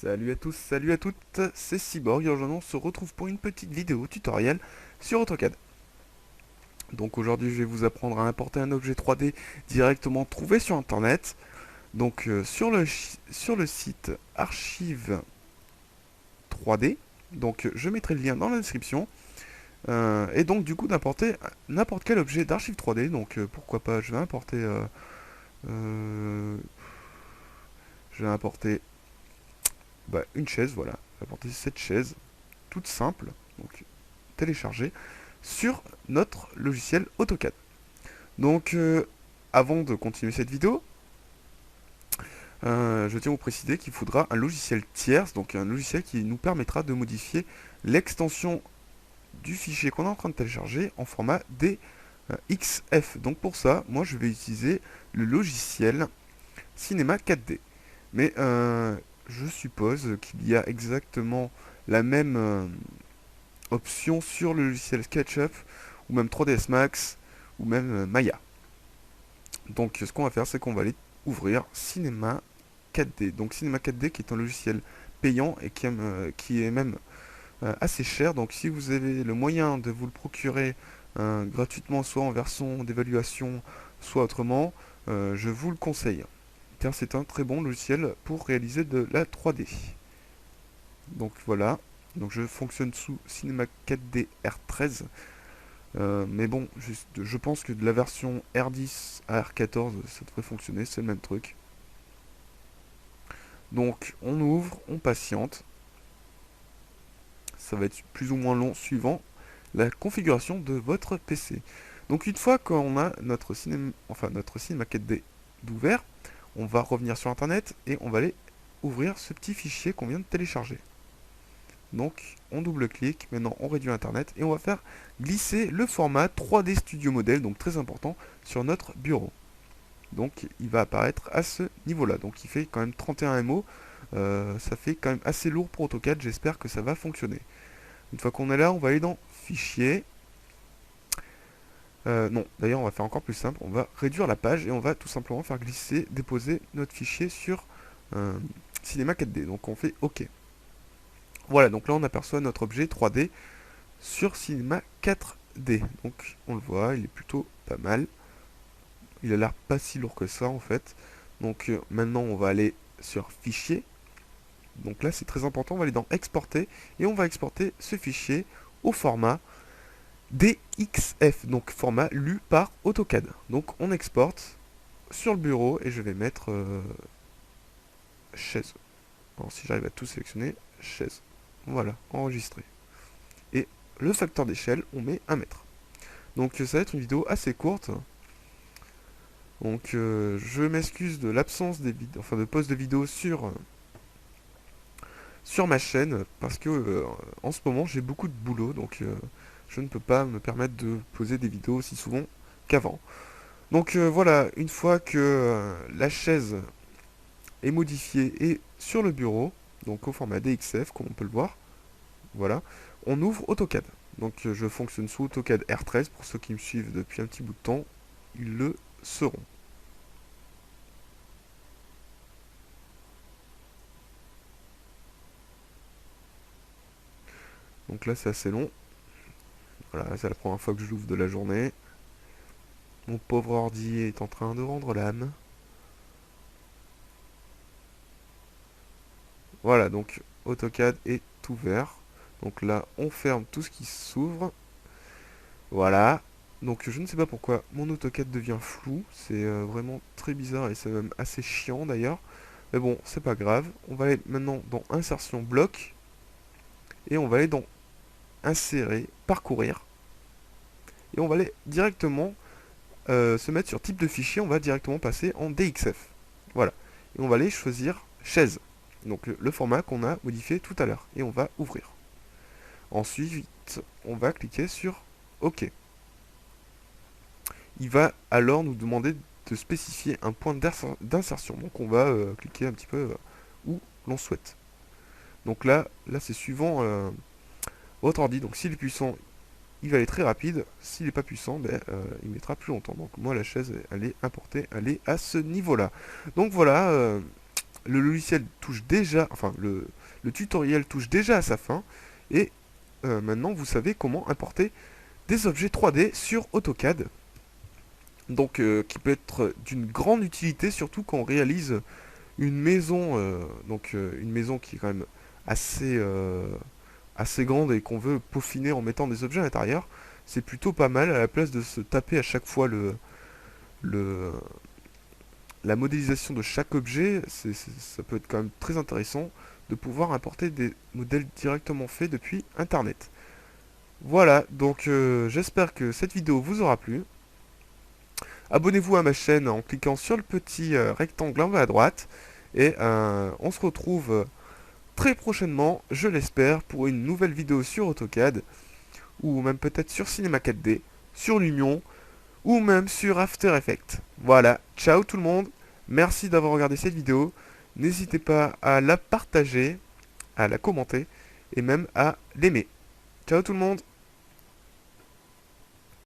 Salut à tous, salut à toutes, c'est Cyborg et aujourd'hui on se retrouve pour une petite vidéo tutoriel sur AutoCAD. Donc aujourd'hui je vais vous apprendre à importer un objet 3D directement trouvé sur internet. Donc sur le site Archive 3D, donc je mettrai le lien dans la description. Et donc du coup d'importer n'importe quel objet d'archive 3D, donc pourquoi pas euh, je vais importer une chaise, voilà. Je vais importer cette chaise toute simple, donc télécharger sur notre logiciel AutoCAD. Donc, avant de continuer cette vidéo, je tiens à vous préciser qu'il faudra un logiciel tierce, donc un logiciel qui nous permettra de modifier l'extension du fichier qu'on est en train de télécharger en format DXF. Donc pour ça, moi je vais utiliser le logiciel Cinema 4D. Mais je suppose qu'il y a exactement la même option sur le logiciel SketchUp ou même 3ds Max ou même Maya. Donc ce qu'on va faire, c'est qu'on va aller ouvrir Cinema 4D. Donc Cinema 4D qui est un logiciel payant et qui est même assez cher. Donc si vous avez le moyen de vous le procurer gratuitement, soit en version d'évaluation, soit autrement, je vous le conseille. Car c'est un très bon logiciel pour réaliser de la 3D. Donc voilà. Donc je fonctionne sous Cinema 4D R13. Mais bon, je pense que de la version R10 à R14, ça devrait fonctionner, c'est le même truc. Donc on ouvre, on patiente. Ça va être plus ou moins long suivant la configuration de votre PC. Donc une fois qu'on a notre cinéma 4D d'ouvert, on va revenir sur internet et on va aller ouvrir ce petit fichier qu'on vient de télécharger. Donc on double-clique, maintenant on réduit internet et on va faire glisser le format 3D Studio Model, donc très important, sur notre bureau. Donc il va apparaître à ce niveau-là. Donc il fait quand même 31 MO. Ça fait quand même assez lourd pour AutoCAD. J'espère que ça va fonctionner. Une fois qu'on est là, on va aller dans Fichier. Non, d'ailleurs on va faire encore plus simple. On va réduire la page et on va tout simplement faire glisser, déposer notre fichier sur Cinema 4D. Donc on fait OK. Voilà, donc là on aperçoit notre objet 3D sur Cinema 4D. Donc on le voit, il est plutôt pas mal. Il a l'air pas si lourd que ça en fait. Donc maintenant on va aller sur Fichier. Donc là c'est très important, on va aller dans Exporter et on va exporter ce fichier au format DXF, donc format lu par AutoCAD. Donc on exporte sur le bureau et je vais mettre chaise. Alors si j'arrive à tout sélectionner, chaise. Voilà, enregistré. Et le facteur d'échelle, on met 1 mètre. Donc ça va être une vidéo assez courte. Donc je m'excuse de l'absence de post de vidéo sur ma chaîne parce que en ce moment j'ai beaucoup de boulot, donc je ne peux pas me permettre de poser des vidéos aussi souvent qu'avant. Donc voilà, une fois que la chaise est modifiée et sur le bureau, donc au format DXF comme on peut le voir, voilà, on ouvre AutoCAD. Donc je fonctionne sous AutoCAD R13, pour ceux qui me suivent depuis un petit bout de temps, ils le sauront. Donc là c'est assez long. Voilà, c'est la première fois que je l'ouvre de la journée. Mon pauvre ordi est en train de rendre l'âme. Voilà, donc AutoCAD est ouvert. Donc là, on ferme tout ce qui s'ouvre. Voilà. Donc je ne sais pas pourquoi mon AutoCAD devient flou. C'est vraiment très bizarre et c'est même assez chiant d'ailleurs. Mais bon, c'est pas grave. On va aller maintenant dans Insertion bloc. Et on va aller dans Insérer, Parcourir. Et on va aller directement se mettre sur type de fichier. On va directement passer en DXF. Voilà. Et on va aller choisir chaise. Donc le format qu'on a modifié tout à l'heure. Et on va ouvrir. Ensuite, on va cliquer sur OK. Il va alors nous demander de spécifier un point d'insertion. Donc on va cliquer un petit peu où l'on souhaite. Donc là c'est suivant votre ordi. Donc s'il est puissant, il va aller très rapide. S'il n'est pas puissant, il mettra plus longtemps. Donc moi la chaise, elle est importée, elle est à ce niveau-là. Donc voilà, le logiciel touche déjà, enfin le tutoriel touche déjà à sa fin, et maintenant vous savez comment importer des objets 3D sur AutoCAD, donc qui peut être d'une grande utilité, surtout quand on réalise une maison, une maison qui est quand même assez grande et qu'on veut peaufiner en mettant des objets à l'intérieur. C'est plutôt pas mal à la place de se taper à chaque fois le, la modélisation de chaque objet. Ça peut être quand même très intéressant de pouvoir importer des modèles directement faits depuis Internet. Voilà, donc j'espère que cette vidéo vous aura plu. Abonnez-vous à ma chaîne en cliquant sur le petit rectangle en bas à droite. Et on se retrouve très prochainement, je l'espère, pour une nouvelle vidéo sur AutoCAD, ou même peut-être sur Cinema 4D, sur Lumion, ou même sur After Effects. Voilà, ciao tout le monde, merci d'avoir regardé cette vidéo, n'hésitez pas à la partager, à la commenter, et même à l'aimer. Ciao tout le monde.